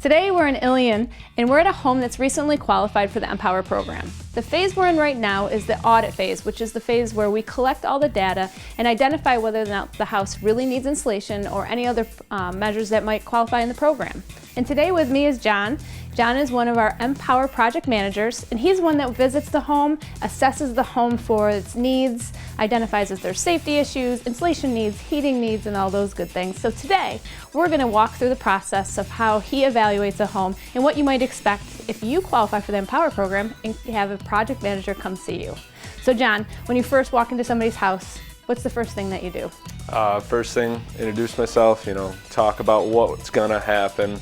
Today we're in Ilion and we're at a home that's recently qualified for the Empower program. The phase we're in right now is the audit phase, which is the phase where we collect all the data and identify whether or not the house really needs insulation or any other measures that might qualify in the program. And today with me is John. John is one of our Empower project managers, and he's one that visits the home, assesses the home for its needs, identifies if there's safety issues, insulation needs, heating needs, and all those good things. So today, we're going to walk through the process of how he evaluates a home and what you might expect if you qualify for the Empower program and have a project manager come see you. So John, when you first walk into somebody's house, what's the first thing that you do? First thing, introduce myself, talk about what's gonna happen,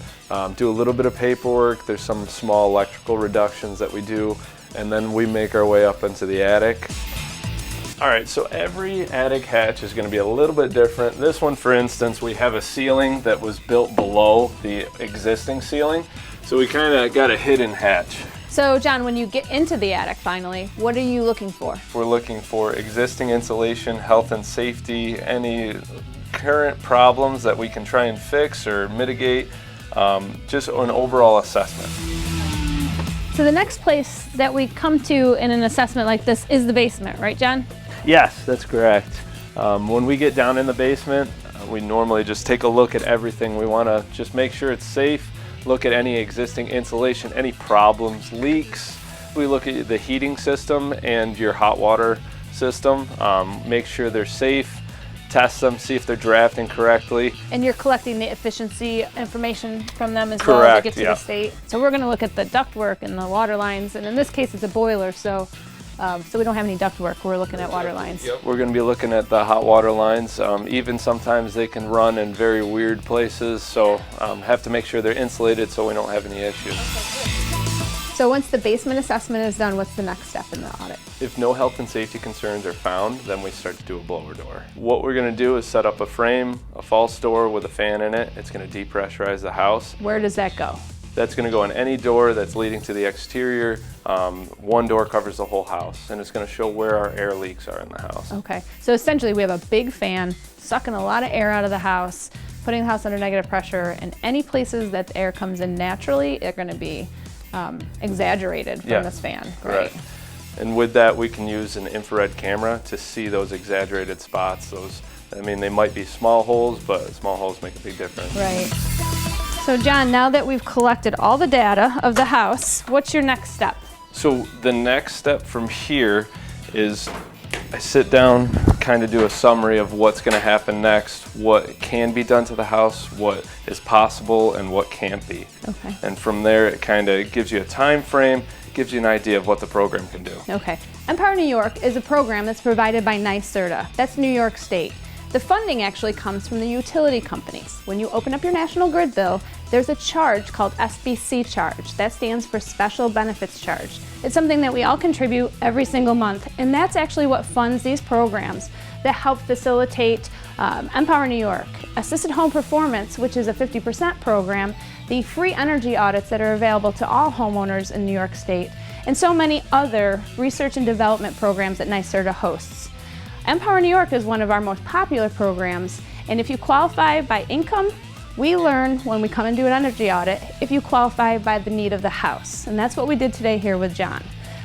do a little bit of paperwork. There's some small electrical reductions that we do, and then we make our way up into the attic. All right, so every attic hatch is gonna be a little bit different. This one, for instance, we have a ceiling that was built below the existing ceiling, so we kinda got a hidden hatch. So John, when you get into the attic finally, what are you looking for? We're looking for existing insulation, health and safety, any current problems that we can try and fix or mitigate, just an overall assessment. So the next place that we come to in an assessment like this is the basement, right John? Yes, that's correct. When we get down in the basement, we normally just take a look at everything. We want to just make sure it's safe, look at any existing insulation, any problems, leaks. We look at the heating system and your hot water system, make sure they're safe, test them, see if they're drafting correctly. And you're collecting the efficiency information from them as Correct, well to get to yeah. the state. So we're going to look at the ductwork and the water lines, and in this case it's a boiler, so we don't have any ductwork. We're looking at water lines. Yep. We're going to be looking at the hot water lines. Even sometimes they can run in very weird places, so have to make sure they're insulated so we don't have any issues. So once the basement assessment is done, what's the next step in the audit? If no health and safety concerns are found, then we start to do a blower door. What we're going to do is set up a frame, a false door with a fan in it. It's going to depressurize the house. Where does that go? That's going to go in any door that's leading to the exterior. One door covers the whole house, and it's going to show where our air leaks are in the house. Okay, so essentially we have a big fan sucking a lot of air out of the house, putting the house under negative pressure, and any places that the air comes in naturally are going to be exaggerated from this fan. Right. And with that, we can use an infrared camera to see those exaggerated spots. They might be small holes, but small holes make a big difference. Right. So John, now that we've collected all the data of the house, what's your next step? So the next step from here is I sit down, kind of do a summary of what's going to happen next, what can be done to the house, what is possible, and what can't be. Okay. And from there, it kind of gives you a time frame, gives you an idea of what the program can do. Okay. Empower New York is a program that's provided by NYSERDA. That's New York State. The funding actually comes from the utility companies. When you open up your national grid bill, there's a charge called SBC charge. That stands for Special Benefits Charge. It's something that we all contribute every single month, and that's actually what funds these programs that help facilitate Empower New York, Assisted Home Performance, which is a 50% program, the free energy audits that are available to all homeowners in New York State, and so many other research and development programs that NYSERDA hosts. Empower New York is one of our most popular programs, and if you qualify by income, we learn when we come and do an energy audit if you qualify by the need of the house. And that's what we did today here with John.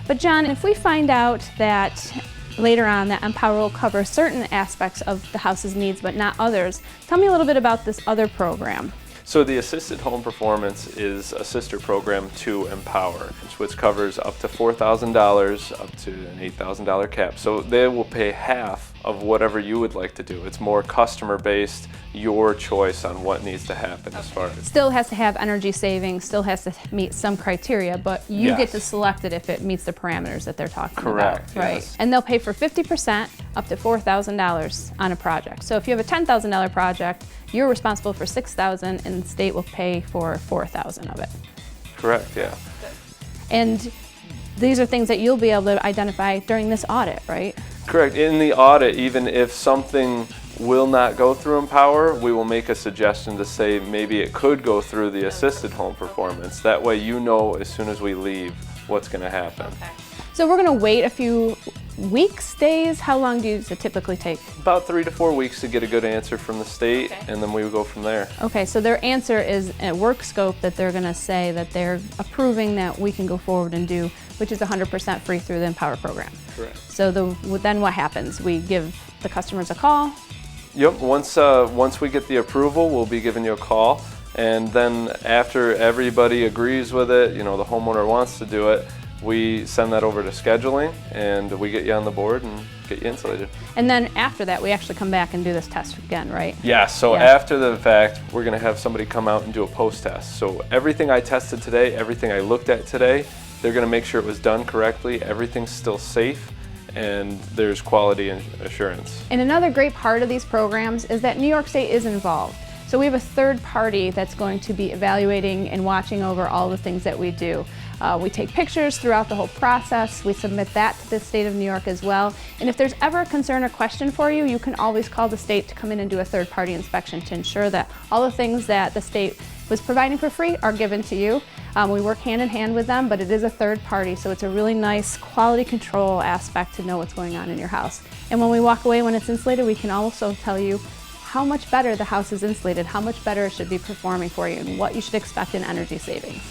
But John, if we find out that later on that Empower will cover certain aspects of the house's needs but not others, tell me a little bit about this other program. So the Assisted Home Performance is a sister program to Empower, which covers up to $4,000 up to an $8,000 cap. So they will pay half of whatever you would like to do. It's more customer based, your choice on what needs to happen as far as. Still has to have energy savings, still has to meet some criteria, but you get to select it if it meets the parameters that they're talking about. Correct, right? yes. And they'll pay for 50% up to $4,000 on a project. So if you have a $10,000 project, you're responsible for $6,000 and the state will pay for $4,000 of it. Correct, yeah. And these are things that you'll be able to identify during this audit, right? Correct. In the audit, even if something will not go through Empower, we will make a suggestion to say maybe it could go through the Assisted Home Performance. That way you know as soon as we leave what's going to happen. Okay. So we're going to wait a few weeks, days? How long does it typically take? About 3 to 4 weeks to get a good answer from the state, Okay. and then we would go from there. Okay, so their answer is a work scope that they're going to say that they're approving that we can go forward and do, which is 100% free through the Empower program. Correct. So then what happens? We give the customers a call. Yep, once we get the approval, we'll be giving you a call, and then after everybody agrees with it, you know, the homeowner wants to do it, we send that over to scheduling, and we get you on the board and get you insulated. And then after that, we actually come back and do this test again, right? Yeah, so Yeah. after the fact, we're gonna have somebody come out and do a post-test. So everything I tested today, everything I looked at today, they're gonna make sure it was done correctly, everything's still safe, and there's quality assurance. And another great part of these programs is that New York State is involved. So we have a third party that's going to be evaluating and watching over all the things that we do. We take pictures throughout the whole process. We submit that to the state of New York as well. And if there's ever a concern or question for you, you can always call the state to come in and do a third party inspection to ensure that all the things that the state was providing for free are given to you. We work hand in hand with them, but it is a third party, so it's a really nice quality control aspect to know what's going on in your house. And when we walk away when it's insulated, we can also tell you how much better the house is insulated, how much better it should be performing for you, and what you should expect in energy savings.